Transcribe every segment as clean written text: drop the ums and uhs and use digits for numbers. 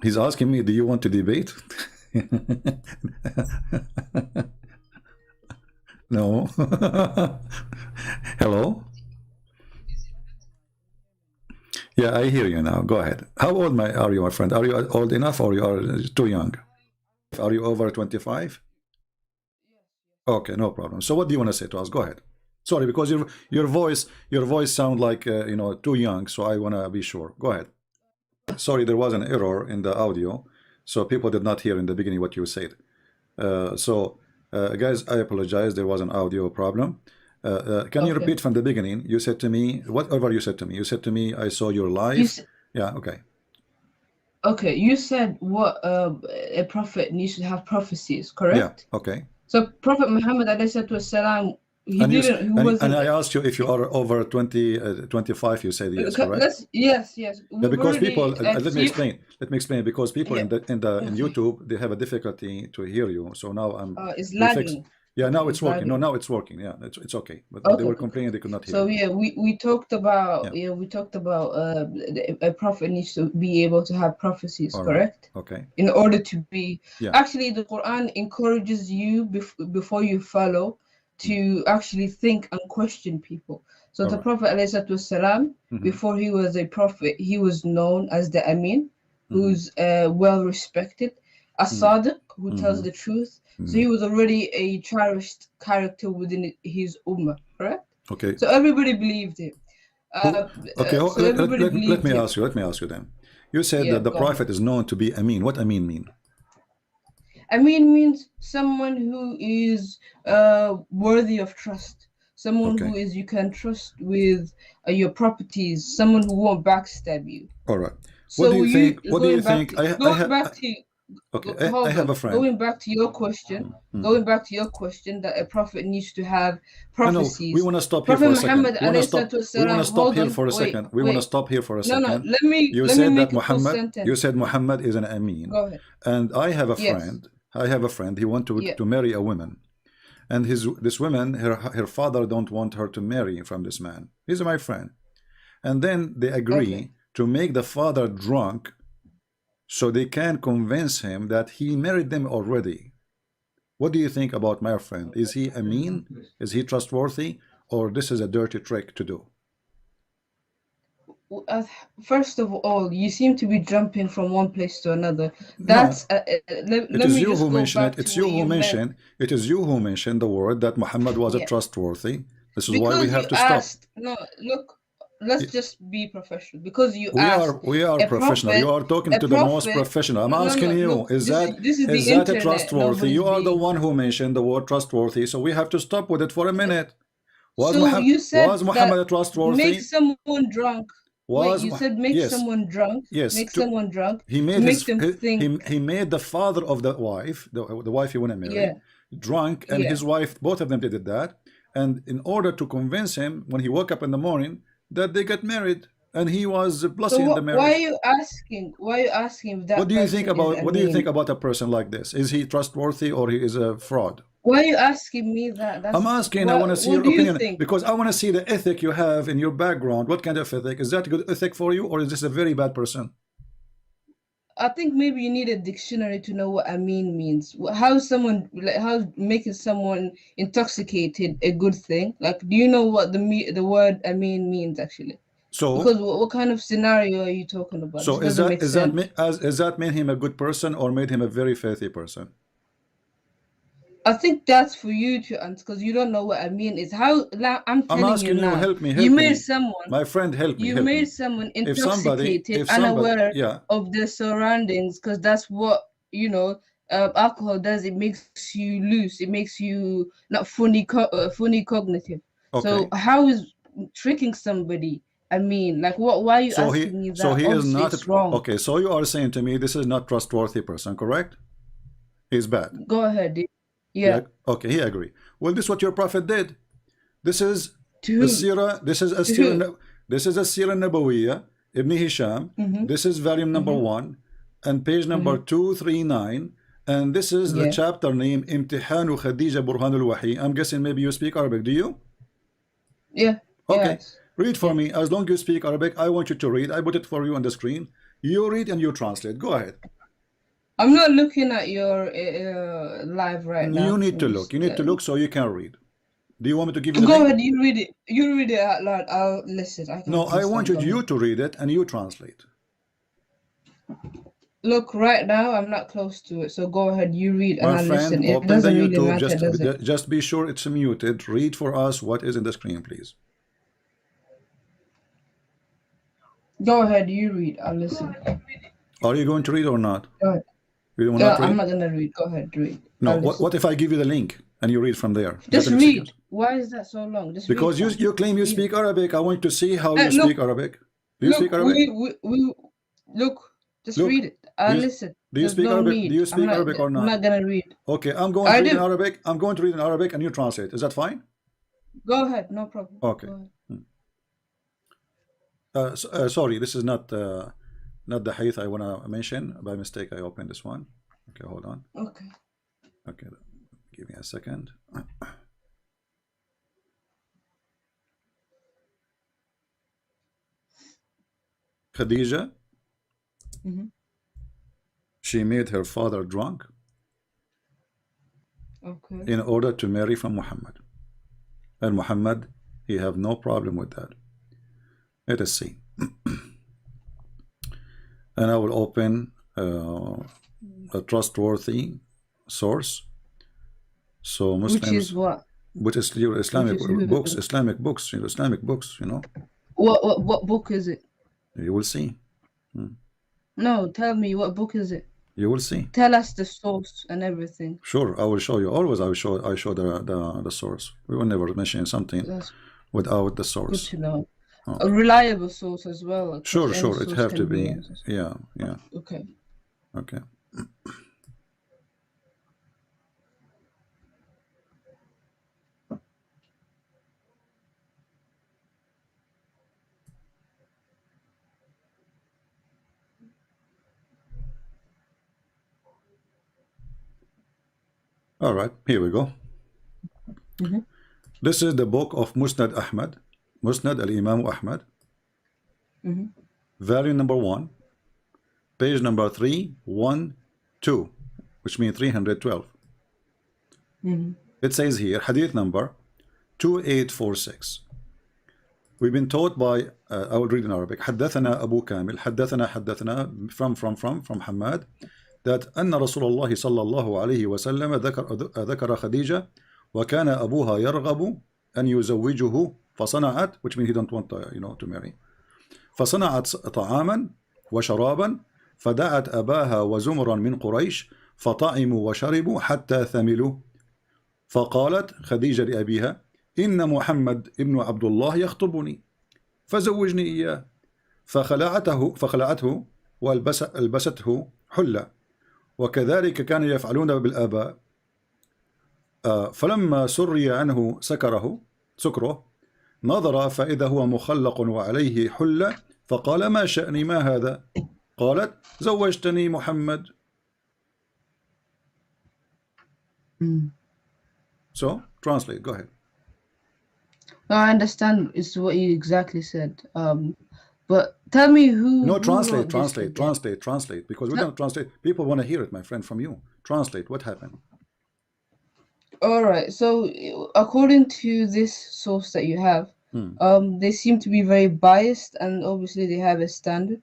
He's asking me, do you want to debate? No. Hello? Yeah, I hear you now. Go ahead. How old are you, my friend? Are you old enough or you are too young? Are you over 25? Okay, no problem. So what do you want to say to us? Go ahead. Sorry, because your voice sound like too young, so I want to be sure. Go ahead. Sorry, there was an error in the audio, so people did not hear in the beginning what you said. Guys, I apologize. There was an audio problem. Can you Okay. repeat from the beginning? You said to me, whatever you said to me. You said to me, I saw your You live. s Yeah, okay. okay, you said what a prophet needs to have prophecies, Yeah, correct? okay. So Prophet Muhammad alayhi salam, And you he and wasn't. I asked you if you are over 20, 25. You said yes, correct? Yes, Yeah, we've because already people, let me achieved. explain. Let me explain. Because people Yeah. in Okay. YouTube, they have a difficulty to hear you. So now It's we fix. lagging. Yeah, now Okay, it's it's working. No, lagging. now it's working. Yeah, it's okay. But they Okay, were okay, cool. complaining they could not hear So you. yeah, we talked about Yeah. a prophet needs to be able to have prophecies, All right. correct? Okay. In order to be Yeah. actually, the Quran encourages you before you follow Mm. to actually think and question people. So All the right. Prophet ﷺ, Mm-hmm. before he was a prophet, he was known as the Amin, Mm-hmm. who's well respected, a Sadiq, who tells Mm-hmm. the truth. So Mm-hmm. he was already a cherished character within his ummah, correct? Okay. So everybody believed him. Who? Okay. So everybody Let believed me him. ask you. Let me ask you then. You said Yeah, that the go ahead. prophet is known to be Amin. What Amin mean? Amin means someone who is worthy of trust, someone Okay. who is you can trust with your properties, someone who won't backstab you. All right. What do So you you think? What do you think? I going have. back to Okay. I hold have on, a friend. Mm. going back to your question that a prophet needs to have No. We prophecies. want to stop here Prophet for a second. Muhammad We want to alayhi stop. salatu We want to wasalam, stop hold here on, for a second. We want to wait. stop here for a No, second. You let me said that make a full Muhammad. You sentence. said Muhammad is an Amin, Go ahead. and I have a Yes. friend. I have a friend. He want Yeah. to marry a woman, and this woman, her father don't want her to marry from this man. He's my friend, and then they Okay. agree to make the father drunk so they can convince him that he married them already. What do you think about my friend? Is he Amin? Is he trustworthy? Or this is a dirty trick to do? uh, First of all, you seem to be jumping from one place to another. No, it Let is me you just who go mention it. back to It's you what who you meant. mentioned. It is you who mentioned the word that Muhammad was a Yeah, trustworthy. This is why we because have you to stop. asked. No, look, let's just be professional. Because you asked We are a professional. You prophet, are talking to the most professional. I'm No, asking no. you, Look, this is the is that a internet. trustworthy? Nobody's You are the being. one who mentioned the word trustworthy, so we have to stop with it for a minute. So you said Was that Muhammad make trustworthy? someone drunk. Wait, Was you Mu- said yes, yes. make someone drunk He to made make them think. he made the father of the wife, the wife he want to marry, Yeah, drunk, and yeah. his wife, both of them did that. And in order to convince him, when he woke up in the morning, that they get married, and he was So blessing the why are marriage. you asking? Why are you asking if that person is a What do you think mean? about a person like this? Is he trustworthy or he is a fraud? Why are you asking me that? I'm That's asking, I want to see what your do you opinion think? because I want to see the ethic you have in your background. What kind of ethic? Is that a good ethic for you, or is this a very bad person? I think maybe you need a dictionary to know what Amin means. How someone like how making someone intoxicated a good thing? Like, do you know what the word Amin means actually? So, Because what kind of scenario are you talking about? This so doesn't make sense. is that made him a good person or made him a very filthy person? I think that's for you to answer because you don't know what Amin is. I'm I'm telling you asking you, now, help me, my friend, you help made me. someone intoxicated, If somebody, unaware yeah, of their surroundings, because that's what alcohol does. It makes you loose. It makes you not fully cognitive. So okay. how is tricking somebody? I mean, like what? Why are you asking me So that? he is Obviously, not, it's wrong. okay. So you are saying to me, this is not trustworthy person, correct? He's bad. Go ahead. Yeah, Yeah. okay, he agree. Well, this is what your prophet did. This is To the who? Sirah, To who? this is a Sirah Nabawiyah, Ibn Hisham. Mm-hmm. This is volume number Mm-hmm. 1 and page number Mm-hmm. 239. And this is the Yeah. chapter name Imtihanu Khadija Burhanul Wahi. I'm guessing maybe you speak Arabic, do you? Yeah. Okay, Yes. Read for Yeah. me. As long as you speak Arabic, I want you to read. I put it for you on the screen. You read and you translate. Go ahead. I'm not looking at your live right You now. need to look. You need to look so you can read. Do you want me to give you the Go link? ahead, you read it. You read it out loud. I'll listen. I can No, I want understand. Go you ahead. to read it and you translate. Look, right now I'm not close to it, so go ahead. You read and My I'll friend, listen. It open the doesn't really YouTube. matter, does it? Just be sure it's muted. Read for us what is in the screen, please. Go ahead. You read. I'll listen. Are you going to read or not? Go ahead. You will No, not I'm read? not gonna read. Go ahead, read. No. I'll listen. What if I give you the link and you read from there? Is Just that an read. excuse? Why is that so long? Just Because read. you claim you Read. speak Arabic. I want to see how you Look, speak Arabic. Do you speak look. Arabic? We look. Just Look. read it. I'll listen. Do you There's speak no Arabic? Do need. you speak Arabic or I'm not? not gonna read. Okay, I'm going to I read in do. Arabic. I'm going to read in Arabic and you translate. Is that fine? Go ahead. No problem. Okay. Go ahead. Sorry, this is not the hadith I want to mention. By mistake, I opened this one. Okay, hold on. Okay. Okay, give me a second. Khadija, she made her father drunk Okay. in order to marry from Muhammad. And Muhammad, he have no problem with that. Let us see. And I will open a trustworthy source. So Muslims, Which is what? which is your Islamic Which is books, Islamic books, Islamic books, What book is it? You will see. No, tell me what book is it? You will see. Tell us the source and everything. Sure, I will show you. Always I show the source. We will never mention something That's without the good source. to know. Okay. A reliable source as well. 'cause Sure, any sure. It source have to can be. nonsense. Yeah, yeah. Okay. Okay. All right, here we go. This is the book of Musnad Ahmad, Musnad al-Imam Ahmad, volume number 1, page number 312, which means 312. It says here, hadith number 2846. We've been taught by, I will read in Arabic, حدثنا أبو كامل, حدثنا from Hamad, that أن رسول الله صلى الله عليه وسلم ذكر خديجة وكان أبوها يرغب أن يزوجه فصنعت, which means he don't want to marry, فصنعت طعاما وشرابا فدعت أباها وزمرا من قريش فطعموا وشربوا حتى ثملوا فقالت خديجة لأبيها إن محمد ابن عبد الله يخطبني فزوجني إياه فخلعته والبسته حلة وكذلك كانوا يفعلون بالآباء فلما سري عنه سكره نظر فإذا هو مخلق وعليه حلة فقال ما شأني ما هذا قالت زوجتني محمد. So translate, go ahead. No, I understand it's what you exactly said. But tell me who. No, who translate, wrote this translate, again? translate, translate. Because we don't translate. People want to hear it, my friend, from you. Translate. What happened? All right. So according to this source that you have, they seem to be very biased, and obviously they have a standard.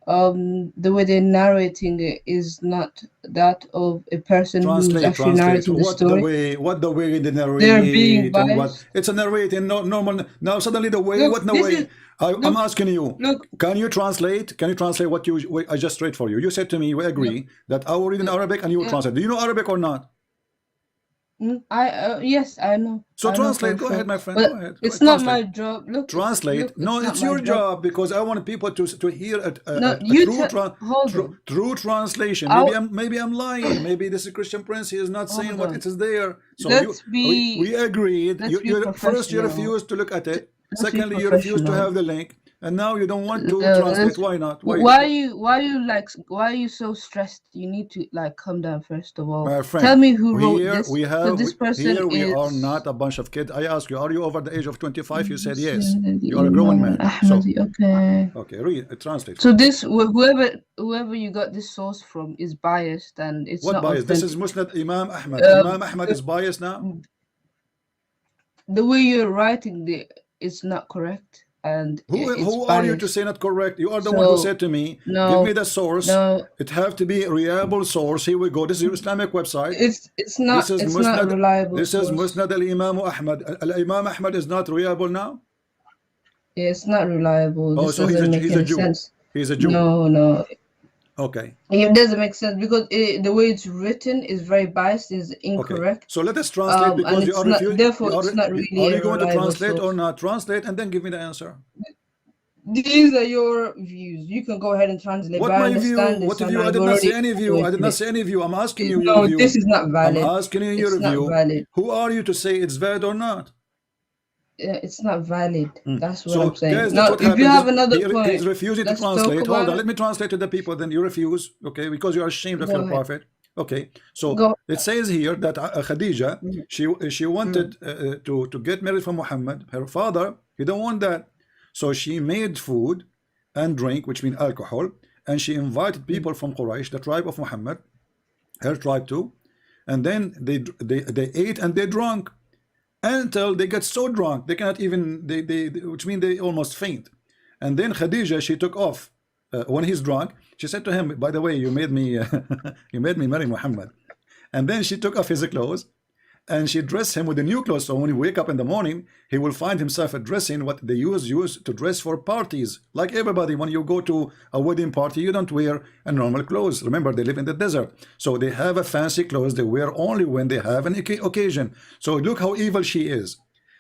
The way they're narrating it is not that of a person who's Translate, actually translate. narrating the story. What the way they They're being narrate and what biased. it's a narrating, no normal. Now suddenly the way, Look, what the this way? is I'm look, asking you. look. Can you translate? Can you translate what I just read for you? You said to me, we agree that I will read in Arabic and you will translate. Do you know Arabic or not? Yes, I know. So I know translate. for Go sure. ahead, my friend. But Go ahead. it's not Translate. my job. Look, Translate. look, No, not it's my your job because I want people to hear No, a you hold on. true translation. Maybe I'm lying. Maybe this is Christian Prince. He is not saying Hold what on. it is there. So We agreed. Let's be First, you professional. refused to look at it. Let's be Secondly, you refused to professional. have the link. and now you don't want to translate. Let's, Why not? why are you so stressed? You need to like calm down first of all. My Tell friend, me who wrote here this, we because have this person here we are not is a bunch of kids. I ask you, are you over the age of 25? You said yes. You are a grown man. So Ahmadi. Okay. okay, read translate for So me. this whoever you got this source from is biased and it's What not bias? This is authentic. Musnad Imam Ahmad. Imam Ahmad is biased now. The way you're writing it's not correct and it's Who are you to say biased. not correct? You are the one who So said to me, give me no, the source. no, It have to be a reliable source. Here we go. This is your Islamic website. it's not This is it's not a Musnad. reliable This is source. Musnad al Imam Ahmad. Al Imam Ahmad is not reliable now. Yeah, it's not reliable. Oh, This so doesn't make he's a any Jew. sense. He's a Jew. No, Okay. it doesn't make sense because the way it's written is very biased, is Okay. incorrect. So let us translate And because you it's are not, refused. therefore it's not really Are you a going to reliable translate or source. not? Translate and then give me the answer. These are your views. You can go ahead and translate, What but I my view? understand What this view? and I I've did not say already any view. I did graduated not it. say any view. I'm asking you your No, this view. is not I'm valid. asking you your It's not view. valid. Who are you to say it's valid or not? It's not valid. That's what I'm So, saying. guys, that's Now, what if you happens. have another He's point, refusing to let's talk translate. Hold about on, it. let me translate to the people. Then you refuse, okay? Because you are ashamed of Go your ahead. prophet. Okay, so Go. it says here that Khadija, Mm, she wanted to get married from Muhammad. Her father, he don't want that, so she made food and drink, which means alcohol, and she invited mm. people from Quraysh, the tribe of Muhammad, her tribe too, and then they ate and they drank until they get so drunk they cannot even which means they almost faint. And then Khadija, she took off when he's drunk. She said to him, by the way, you made me you made me marry Muhammad. And then she took off his clothes and she dressed him with the new clothes. So when he wake up in the morning, he will find himself dressing what they use to dress for parties. Like everybody, when you go to a wedding party, you don't wear a normal clothes. Remember, they live in the desert, so they have a fancy clothes they wear only when they have an occasion. So look how evil she is.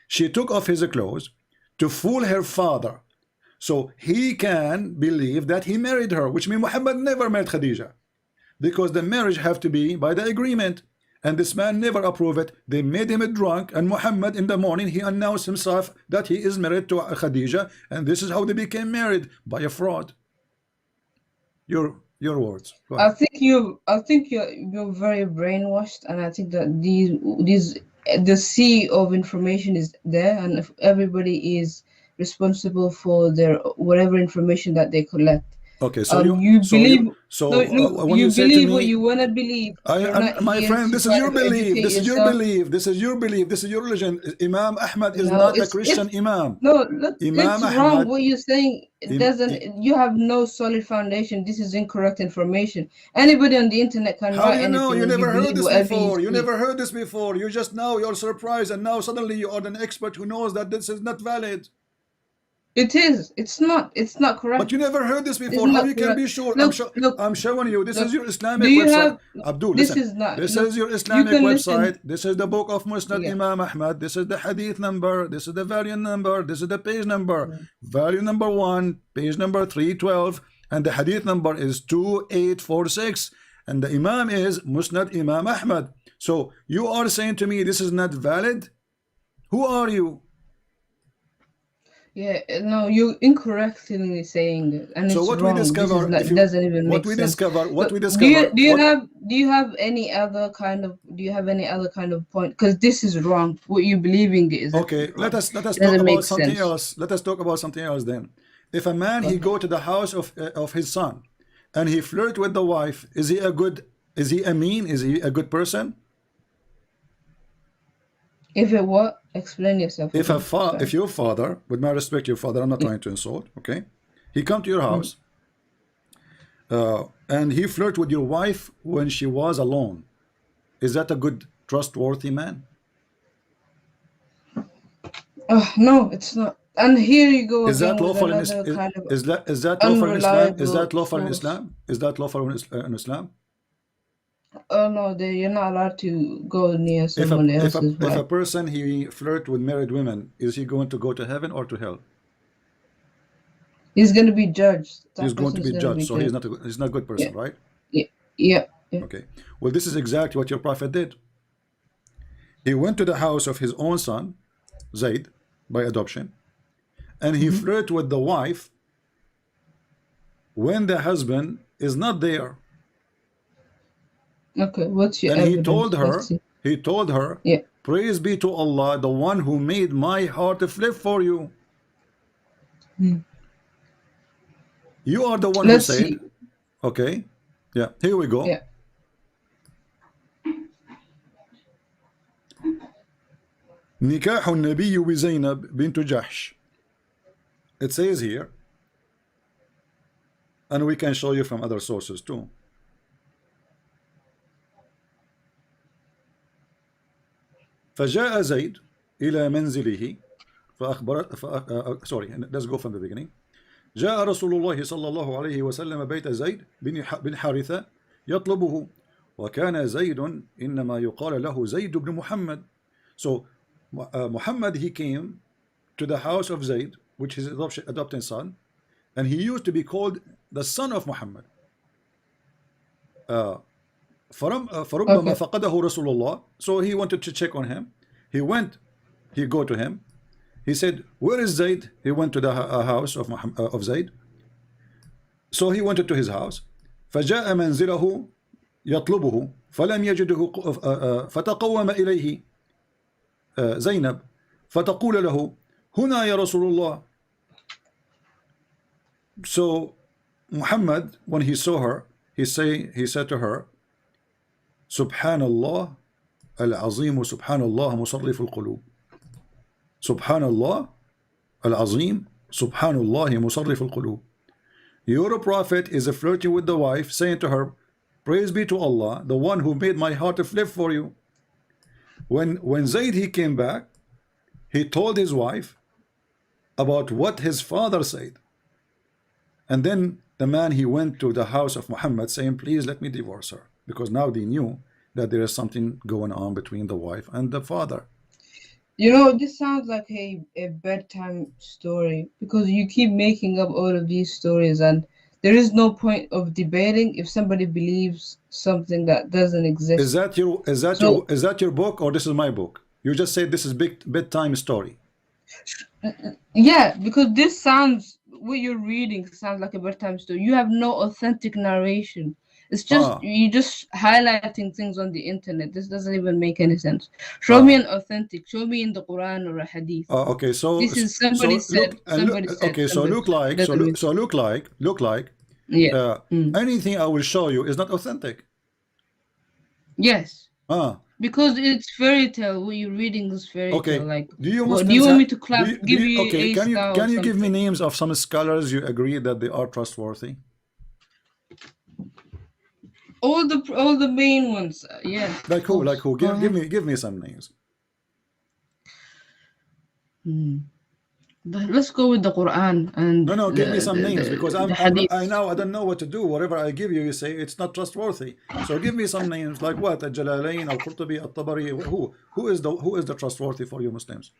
She took off his clothes to fool her father, so he can believe that he married her, which means Muhammad never married Khadija, because the marriage have to be by the agreement, and this man never approved it. They made him drunk, and Muhammad in the morning he announced himself that he is married to Khadija, and this is how they became married, by a fraud. Your words. Go ahead. I think you're very brainwashed, and I think that these the sea of information is there, and if everybody is responsible for their whatever information that they collect. Okay, You believe no, look, when you you say to believe what me, you want to believe. You're not my here friend, to this is kind your of belief. educate This is your yourself. belief. This is your belief. This is your religion. Imam Ahmad is No, not a Christian Imam. no, look, Imam it's wrong. Ahmad. What you're saying it doesn't. You have no solid foundation. This is incorrect information. Anybody on the internet can How write you know? anything, You and you never heard believe this whatever you before. You see. never heard this before. You just now you're surprised, and now suddenly you are an expert who knows that this is not valid. It is. It's not. It's not But you correct. never heard this It's before. How not you can correct. be sure? Look. I'm showing you. This is Look. your Do Islamic you website. have? Abdul, This listen. is not. This Look. is your You Islamic can website. listen. This is the book of Musnad Yeah. Imam Ahmad. This is the hadith number. This is the volume number. This is the page number. Mm. Volume number 1, page number 312, and the hadith number is 2846. And the Imam is Musnad Imam Ahmad. So you are saying to me this is not valid? Who are you? Yeah. No, you're incorrectly saying it, and So it's what we wrong. This is discover, not. if It you doesn't even what make we sense. discover, what Look, we discover, what do you have any other kind of point? Because this is wrong. What you believing is okay, actually wrong. let us It talk doesn't about make something sense. else. Let us talk about something else then. If a man he Okay. go to the house of his son and he flirt with the wife, is he a good, is he a mean, is he a good person? If it what? Explain yourself If again. if Sorry. your father, with my respect your father, I'm not trying to insult, okay? He come to your Mm. house and he flirt with your wife when she was alone. Is that a good, trustworthy man? No, it's not. And here you go Is that again with lawful in another kind of is that lawful in Islam? Is unreliable that lawful in source. Islam? Is that lawful in Islam? Oh no, you're not allowed to go near someone else's If a wife. person he flirt with married women, is he going to go to heaven or to hell? He's gonna be judged. He's That going person to is be gonna be judged, so judged. he's not a good Yeah, person, right? yeah, yeah, yeah. Okay. Well, this is exactly what your prophet did. He went to the house of his own son, Zayd, by adoption, and he flirt with the wife when the husband is not there. Okay, what's your And evidence? Let's see. he told her, Yeah. praise be to Allah, the one who made my heart flip for you. You are the one who Let's said, see. okay, yeah, here we go. Yeah. نكاح النبي بزينب بنت جحش. It says here, and we can show you from other sources too. فجاء زيد إلى منزله فأخبر sorry, let's go from the beginning. جاء رسول الله صلى الله عليه وسلم بيت زيد بن حارثة يطلبه وكان زيد إنما يقال له زيد بن محمد. So Muhammad, he came to the house of Zayd, which is his adopted son, and he used to be called the son of Muhammad. فربما فقده رسول الله. So he wanted to check on him. He go to him. He said, where is Zayd? He went to the house of Zayd. So he went to his house. فجاء منزله يطلبه فلم يجده فتقوم إليه زينب فتقول له هنا يا رسول الله. So Muhammad, when he saw her, he said to her, سبحان الله العظيم سبحان الله مصرف القلوب. سبحان الله العظيم سبحان الله مصرف القلوب. Your prophet is flirting with the wife, saying to her, praise be to Allah, the one who made my heart flip for you. When Zayd, he came back, he told his wife about what his father said. And then the man, he went to the house of Muhammad saying, please let me divorce her. Because now they knew that there is something going on between the wife and the father. You know, this sounds like a bedtime story, because you keep making up all of these stories and there is no point of debating if somebody believes something that doesn't exist. Is that your book, or this is my book? You just said this is bedtime story. Yeah, because this sounds, what you're reading sounds like a bedtime story. You have no authentic narration. It's just you just highlighting things on the internet. This doesn't even make any sense. Show me an authentic. Show me in the Quran or a hadith. Okay, so this is somebody said. Okay, so look like yeah. Anything I will show you is not authentic. Yes. Because it's fairy tale. What you're reading is fairy tale. Like, do you want me to clap? Give you okay? Can you give me names of some scholars you agree that they are trustworthy? All the main ones, yeah. Like who? Like who? Give me some names. But let's go with the Quran and no, give me some names, because I don't know what to do. Whatever I give you, you say it's not trustworthy. So give me some names, like what? Al-Jalalain, Al-Qurtubi, Al-Tabari. Who is the trustworthy for you Muslims?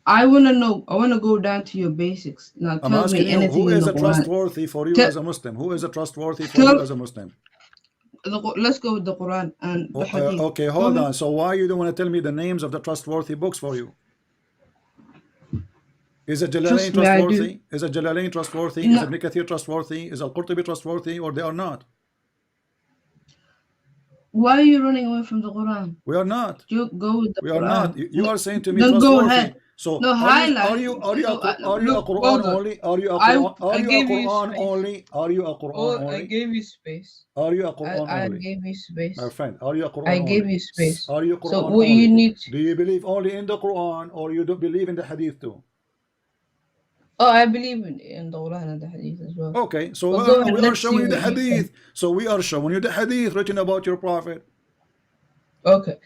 I want to know. I want to go down to your basics. Now I'm tell me anything. Who is a trustworthy for you as a Muslim? Who is a trustworthy for you as a Muslim? Let's go with the Quran and the Hadith. Okay, hold on. So why you don't want to tell me the names of the trustworthy books for you? Is a Jalalain trustworthy? Is a Jalalain trustworthy? No. Is Ibn Kathir trustworthy? Is Al-Qurtubi trustworthy, or they are not? Why are you running away from the Quran? We are not. You go with the Quran. We are not. You are saying to me trustworthy. Go ahead. So no, are you a Quran only? Are you a Quran only? Are you a Quran only? I gave you space. Are you a Quran only? I gave you space. My friend, are you a Quran only? I gave you space. Are you Quran so what only? You need? Do you believe only in the Quran, or you don't believe in the Hadith too? Oh, I believe in the Quran and the Hadith as well. Okay, so we are showing you the Hadith. So we are showing you the Hadith written about your Prophet. Okay.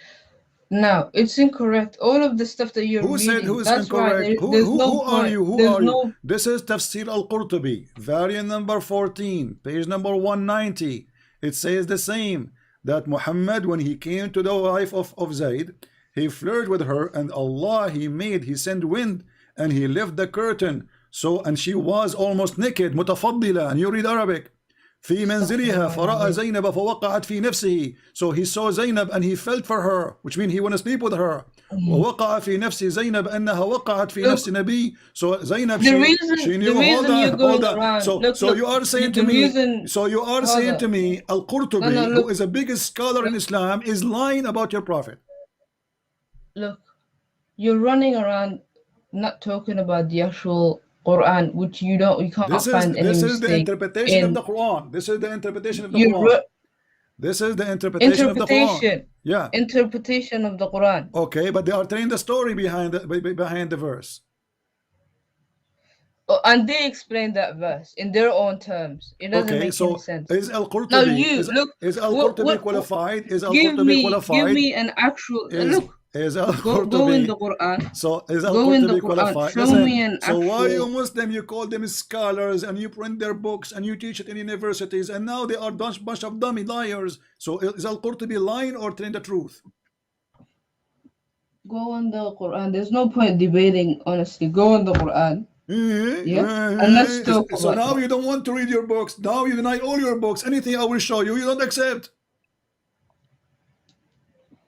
Now, it's incorrect. All of the stuff that you're reading. Who said who is incorrect? Who are you? Who are you? This is Tafsir al-Qurtubi, variant number 14, page number 190. It says the same, that Muhammad, when he came to the wife of Zayd, he flirted with her, and Allah, he sent wind, and he left the curtain. So, and she was almost naked, متفضلة, and you read Arabic. في منزلها فرأى زينب فوقعت في نفسه. So he saw Zainab and he felt for her, which means he want to sleep with her. ووقع في نفس زينب أنها وقعت في Look, نفس نبي. So Zainab, the she reason knew. Hold on, you're hold going on. around. Look, So you are saying to the me, reason. Hold up. No, Al-Qurtubi, who look, is the biggest scholar in Islam, is lying about your prophet. look. You're running around, not talking about the actual Quran, which you can't find any This is the mistake interpretation of in. the Quran. This is the interpretation of the Your Quran. This is the interpretation of the Quran. Yeah. Interpretation of the Quran. Okay, but they are telling the story behind the verse. Oh, and they explain that verse in their own terms. It doesn't Okay, make any so sense. is Now Al-Qurtubi you look. is Al-Qurtubi What? qualified? Is Give Al-Qurtubi qualified? me an actual Is look. is Go in the Al-Qurtubi Quran. so is Go in the Al-Qurtubi Quran. qualified? Show me Listen, an so why you actual. Muslim, you call them scholars and you print their books and you teach it in universities and now they are bunch of dummy liars. So is Al-Qurtubi lying or telling the truth? Go on the Quran. There's no point debating, honestly. Go on the Quran. Yeah? And let's talk So about now that. you don't want to read your books. Now you deny all your books. Anything I will show you, you don't accept.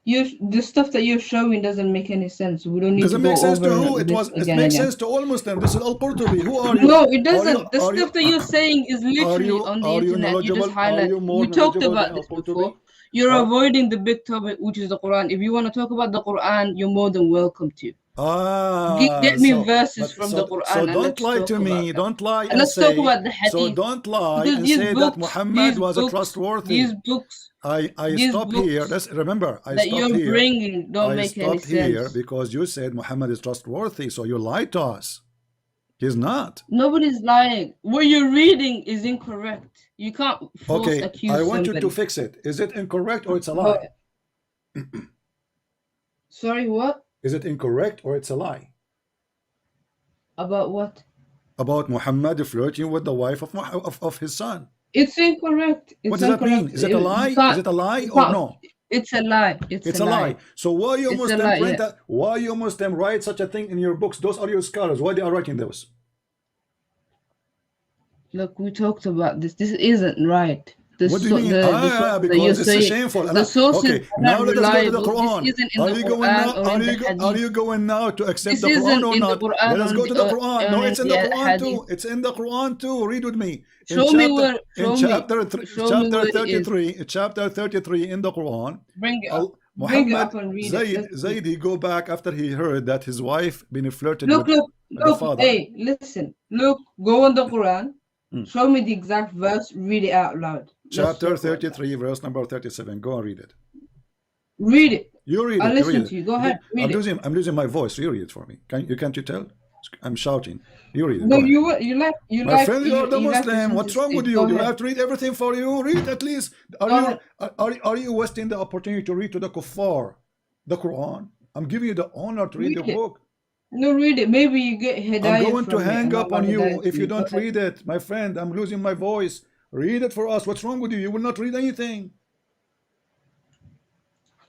The stuff that you're showing doesn't make any sense. We don't need Does to it make go sense to over who? this It again and makes again. sense to all Muslims. This is Al-Qurtubi. Who are you? No, it Are you doesn't. The are you stuff that you're saying is literally on the are you internet. You just knowledgeable? Are highlight. you more We talked knowledgeable than about this Al-Qurtubi? before. You're avoiding the big topic, which is the Quran. If you want to talk about the Quran, you're more than welcome to. Get me verses from the Quran so and don't let's lie talk to about me. that. Don't lie And and let's talk say. about the So hadith. don't lie Because and these say that Muhammad was a trustworthy. these books I stop here. Remember, I that stop you're here. bringing don't I make any stopped here sense. because you said Muhammad is trustworthy, so you lied to us. He's not. Nobody's lying. What you're reading is incorrect. You can't false accuse I want somebody. you to fix it. Is it incorrect or it's a lie? Sorry, what? Is it incorrect or it's a lie? About what? About Muhammad flirting with the wife of his son. It's incorrect. What does that mean? Is it a lie? Is it a lie or no? It's a lie. It's a lie. So why you It's Muslim lie, print that? Why you Muslim write such a thing in your books? Those are your scholars. Why they are writing those? Look, we talked about this. This isn't right. What do you mean? Because it's shameful. The sources okay, now let us go to the Quran. This isn't in the Quran or in the Hadith. Are you going now to accept This the Quran isn't or in not? the Quran Let us go to the Quran. No, it's in the Quran Hadith. too. It's in the Quran too. Read with me. Chapter 33 in the Quran. Bring it up. Muhammad Zaidi go back after he heard that his wife been flirted with the father. Hey, listen. Look, go on the Quran. Show me the exact verse. Read it out loud. Chapter 33, verse number 37. Go and read it. Read it. You read it. I'll listen to you. Go ahead. I'm losing my voice. You read it for me. Can't you tell? I'm shouting. You read it. No, you like. My friend, you are the Muslim. What's wrong with you? Do I have to read everything for you? Read at least. Are you wasting the opportunity to read to the kuffar the Quran? I'm giving you the honor to read the book. No, read it. Maybe you get hidayah. I'm going to hang up on you if you don't read it. My friend, I'm losing my voice. Read it for us. What's wrong with you? You will not read anything.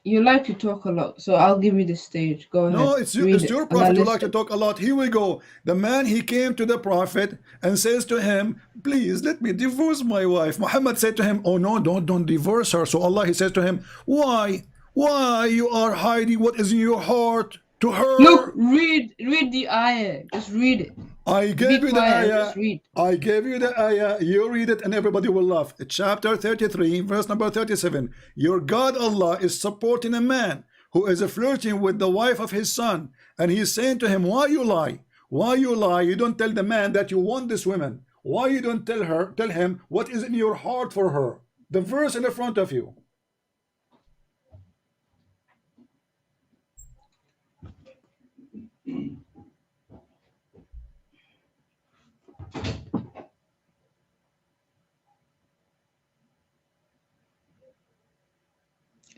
You like to talk a lot, so I'll give you the stage. Go ahead. No, it's your prophet who like to talk a lot. Here we go. The man, he came to the prophet and says to him, please let me divorce my wife. Muhammad said to him, oh no, don't divorce her. So Allah, he says to him, why you are hiding what is in your heart to her? Look, read the ayah. Just read it. I gave you the ayah. I gave you the ayah. You read it and everybody will laugh. Chapter 33, verse number 37. Your God Allah is supporting a man who is flirting with the wife of his son. And he's saying to him, why you lie? Why you lie? You don't tell the man that you want this woman. Why you don't tell him what is in your heart for her? The verse in the front of you.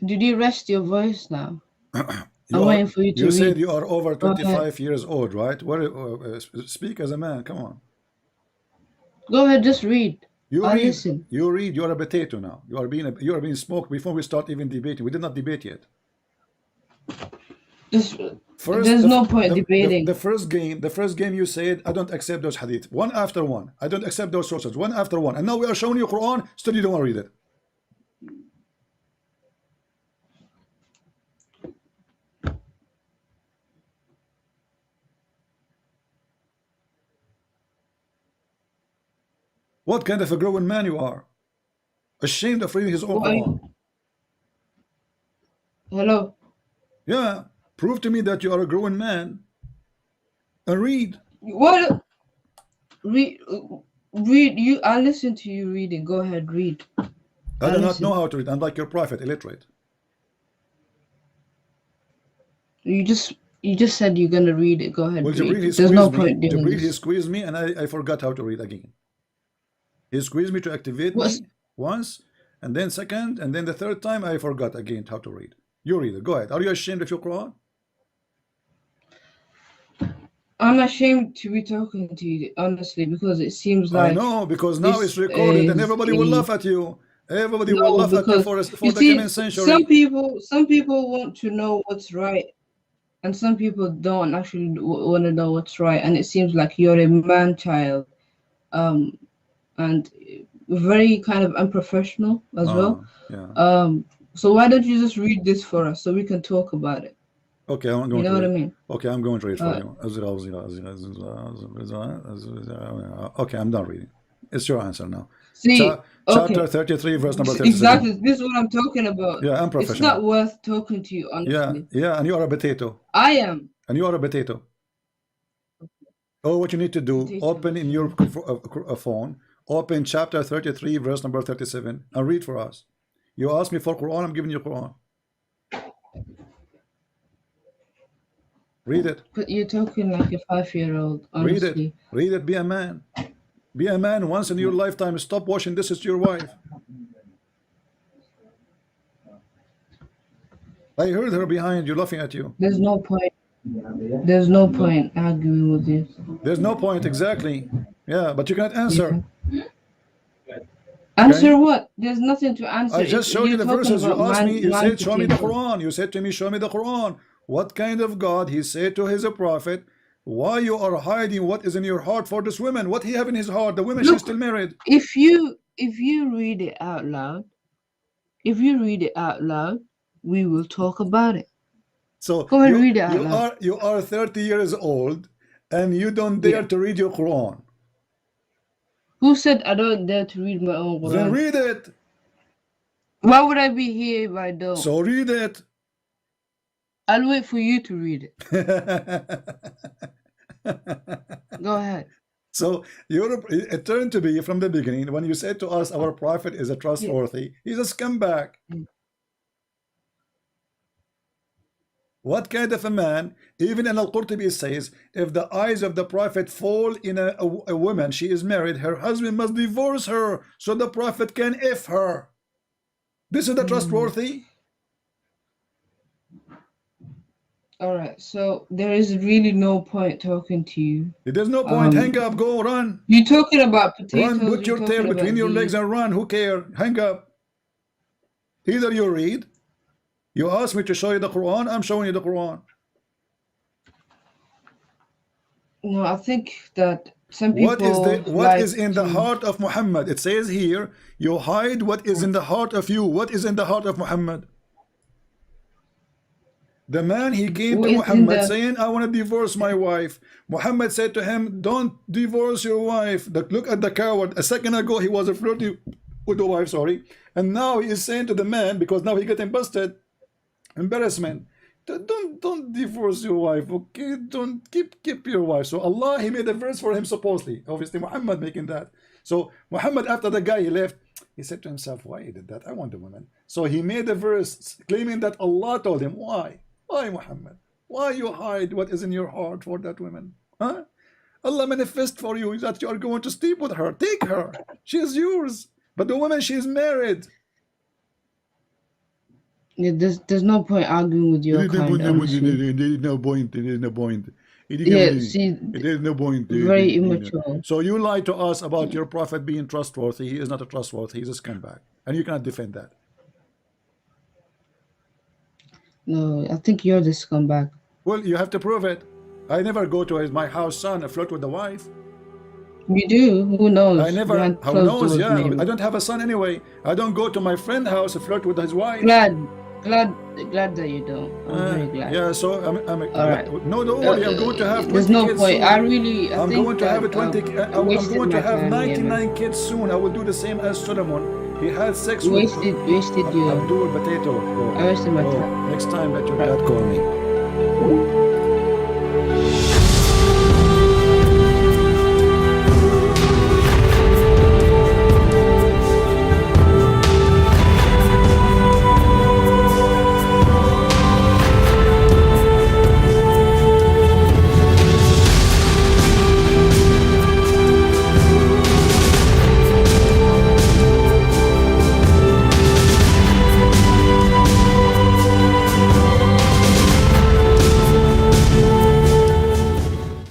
Did you rest your voice now? I'm waiting for you to read. You said you are over 25 years old, right? Speak as a man. Come on. Go ahead, just read. Listen. You read. You are a potato now. You are being smoked before we start even debating. We did not debate yet. There's no point debating. The first game you said, I don't accept those hadith. One after one. I don't accept those sources. One after one. And now we are showing you Quran, still you don't want to read it. What kind of a growing man you are? Ashamed of reading his own What are Quran. you? Hello. Yeah, prove to me that you are a growing man and read. What? Read. Read. You. I listen to you reading. Go ahead. Read. I I do not know listen. how to read. I'm like your prophet, illiterate. You just said you're gonna read it. Go ahead. Well, Jibril, he Read. There's no squeezed me. point doing Jibril, he this. squeezed me, and I forgot how to read again. He squeezed me to activate What's? me once, and then second, and then the third time I forgot again how to read. You read it. Go ahead. Are you ashamed of your Quran? I'm ashamed to be talking to you, honestly, because it seems I like know, because now it's this recorded and is everybody will a laugh at you. Everybody will no. laugh at you Because you for the coming see, century. some people want to know what's right, and some people don't actually want to know what's right. And it seems like you're a man child, um, and very kind of unprofessional as well. Yeah. So why don't you just read this for us so we can talk about it? Okay, I'm You going to know what I read. mean? Okay, I'm going to read for Uh, you. Okay, I'm done reading. It's your answer now. See, Chapter okay, 33, verse number 37. exactly. This is what I'm talking about. Yeah, I'm It's professional. not worth talking to you, Yeah, honestly. yeah, and you are a potato. I am And you are a potato. Oh, what you need to do, potato. open in your phone, open chapter 33, verse number 37, and read for us. You asked me for Quran, I'm giving you Quran. Read it. But you're talking like a 5-year-old, Read it. honestly. Read it. Be a man. Be a man once in your lifetime. Stop washing dishes to your wife. I heard her behind you laughing at you. There's no point. There's no point arguing with you. There's no point, exactly. Yeah, but you cannot answer. Yeah. Answer Okay? what? There's nothing to answer. I just showed you You're the talking verses. You about asked me, you man said, show me the potato. Quran. You said to me, show me the Quran. What kind of God? He said to his prophet, why you are hiding what is in your heart for this woman? What he have in his heart? The woman, she's Look, still married. if you read it out loud, we will talk about it. So Go ahead, read it out loud. you are 30 years old and you don't dare Yeah. to read your Quran. Who said I don't dare to read my own Quran? Then read it. Why would I be here if I don't? So read it. I'll wait for you to read it. Go ahead. So it turned to be from the beginning when you said to us our prophet is a trustworthy, he's a scumbag. What kind of a man? Even in Al-Qurtubi says, if the eyes of the prophet fall in a woman, she is married, her husband must divorce her so the prophet can F her. This is the trustworthy? All right, so there is really no point talking to you. There's no point. Hang up, go, run. You're talking about potatoes. Run, put your tail between your legs and run. Who cares? Hang up. Either you read, you ask me to show you the Quran, I'm showing you the Quran. No, I think that some people what is in the heart of Muhammad? It says here, you hide what is in the heart of you. What is in the heart of Muhammad? The man, he came to Muhammad saying, I want to divorce my wife. Muhammad said to him, don't divorce your wife. Look at the coward. A second ago, he was flirting with the wife, sorry. And now he is saying to the man, because now he getting busted, embarrassment. Don't divorce your wife, okay? Don't keep your wife. So Allah, he made a verse for him supposedly. Obviously, Muhammad making that. So Muhammad, after the guy he left, he said to himself, why he did that? I want the woman. So he made a verse claiming that Allah told him, why? Why, Muhammad? Why you hide what is in your heart for that woman? Huh? Allah manifest for you that you are going to sleep with her. Take her. She is yours. But the woman, she is married. Yeah, there's no point arguing with your kind. There is no point. There is no point. Yeah, see, there is no point. Very immature. So you lied to us about your prophet being trustworthy. He is not a trustworthy. He's a scumbag, and you cannot defend that. No, I think you're the scumbag. Well, you have to prove it. I never go to my house son and flirt with the wife. You do? Who knows? I never. Who knows? Yeah, I don't have a son anyway. I don't go to my friend's house and flirt with his wife. Glad glad that you don't. I'm very glad. Yeah, so I'm All right. no, don't worry. I'm going to have 20 There's no kids point. soon. I I'm think going to have a 20. I'm wasted going to my have time here, 99 man. kids soon. I will do the same as Solomon. He had sex with Wasted you. Abdul Potato. I wasted my Oh, time. next time that your Right. dad call me.